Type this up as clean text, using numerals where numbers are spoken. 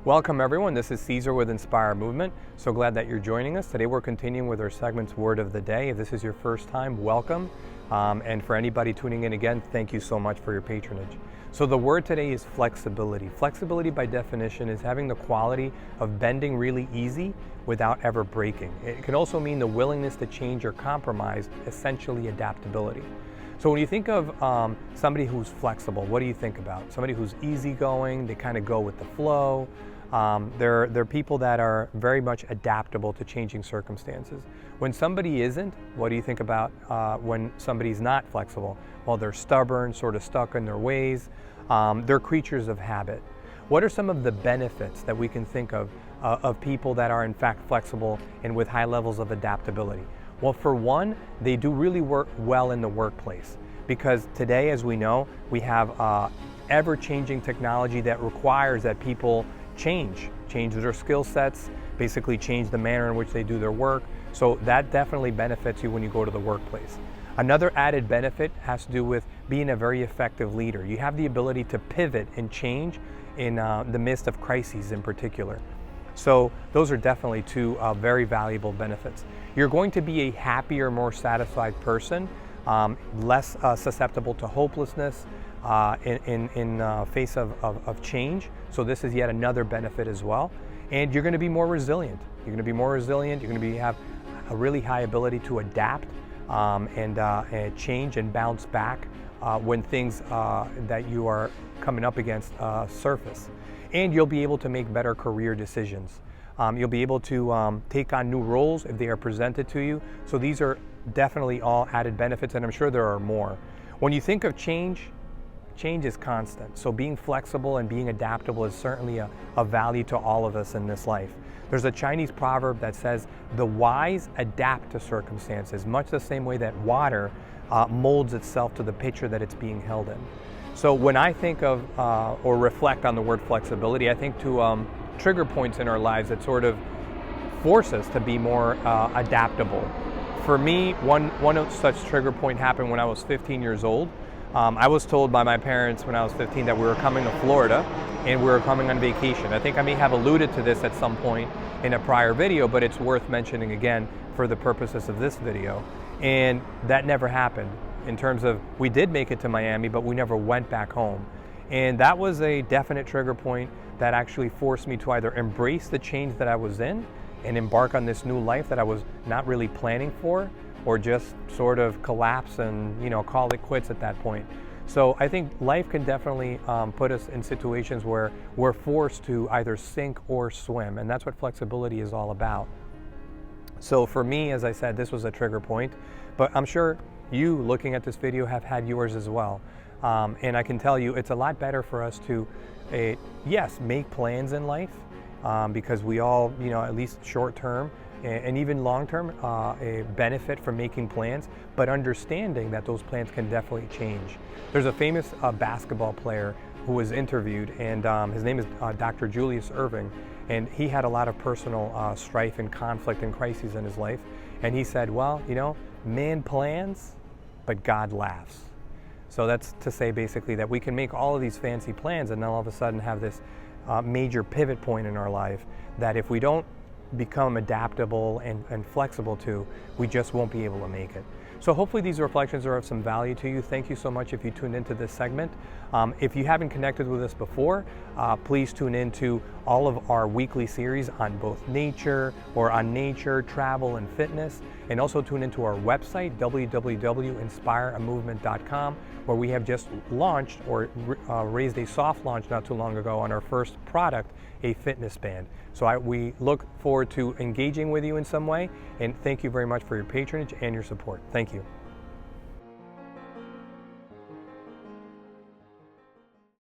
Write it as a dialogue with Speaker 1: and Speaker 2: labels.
Speaker 1: Welcome everyone, this is Caesar with Inspire Movement. So glad that you're joining us. Today we're continuing with our segment's Word of the Day. If this is your first time, welcome. And for anybody tuning in again, thank you so much for your patronage. So the word today is flexibility. Flexibility by definition is having the quality of bending really easy without ever breaking. It can also mean the willingness to change or compromise, essentially adaptability. So when you think of somebody who's flexible, what do you think about? Somebody who's easygoing, they kind of go with the flow. They're people that are very much adaptable to changing circumstances. When somebody isn't, what do you think about when somebody's not flexible? Well, they're stubborn, sort of stuck in their ways. They're creatures of habit. What are some of the benefits that we can think of people that are in fact flexible and with high levels of adaptability? Well, for one, they do really work well in the workplace because today, as we know, we have ever-changing technology that requires that people change their skill sets, basically change the manner in which they do their work. So that definitely benefits you when you go to the workplace. Another added benefit has to do with being a very effective leader. You have the ability to pivot and change in the midst of crises in particular. So those are definitely two very valuable benefits. You're going to be a happier, more satisfied person, less susceptible to hopelessness in face of change. So this is yet another benefit as well. And you're going to be more resilient. You're going to be more resilient. You're going to have a really high ability to adapt and change and bounce back when things that you are coming up against surface. And you'll be able to make better career decisions. You'll be able to take on new roles if they are presented to you. So these are definitely all added benefits, and I'm sure there are more. When you think of change is constant. So being flexible and being adaptable is certainly a value to all of us in this life. There's a Chinese proverb that says, the wise adapt to circumstances, much the same way that water molds itself to the pitcher that it's being held in. So when I think of or reflect on the word flexibility, I think to trigger points in our lives that sort of force us to be more adaptable. For me, one such trigger point happened when I was 15 years old. I was told by my parents when I was 15 that we were coming to Florida and we were coming on vacation. I think I may have alluded to this at some point in a prior video, but it's worth mentioning again for the purposes of this video. And that never happened. In terms of, we did make it to Miami, but we never went back home. And that was a definite trigger point that actually forced me to either embrace the change that I was in and embark on this new life that I was not really planning for, or just sort of collapse and call it quits at that point. So I think life can definitely put us in situations where we're forced to either sink or swim, and that's what flexibility is all about. So for me, as I said, this was a trigger point, but I'm sure you looking at this video have had yours as well. And I can tell you it's a lot better for us to, yes, make plans in life, because we all, at least short term and even long term, benefit from making plans, but understanding that those plans can definitely change. There's a famous basketball player who was interviewed, and his name is Dr. Julius Erving, and he had a lot of personal strife and conflict and crises in his life. And he said, well, man plans, but God laughs. So that's to say basically that we can make all of these fancy plans and then all of a sudden have this major pivot point in our life that if we don't become adaptable and flexible to, we just won't be able to make it. So hopefully these reflections are of some value to you. Thank you so much if you tuned into this segment. If you haven't connected with us before, please tune into all of our weekly series on both nature, travel, and fitness. And also tune into our website, www.inspireamovement.com, where we have just launched or raised a soft launch not too long ago on our first product, a fitness band. So we look forward to engaging with you in some way, and thank you very much for your patronage and your support. Thank you.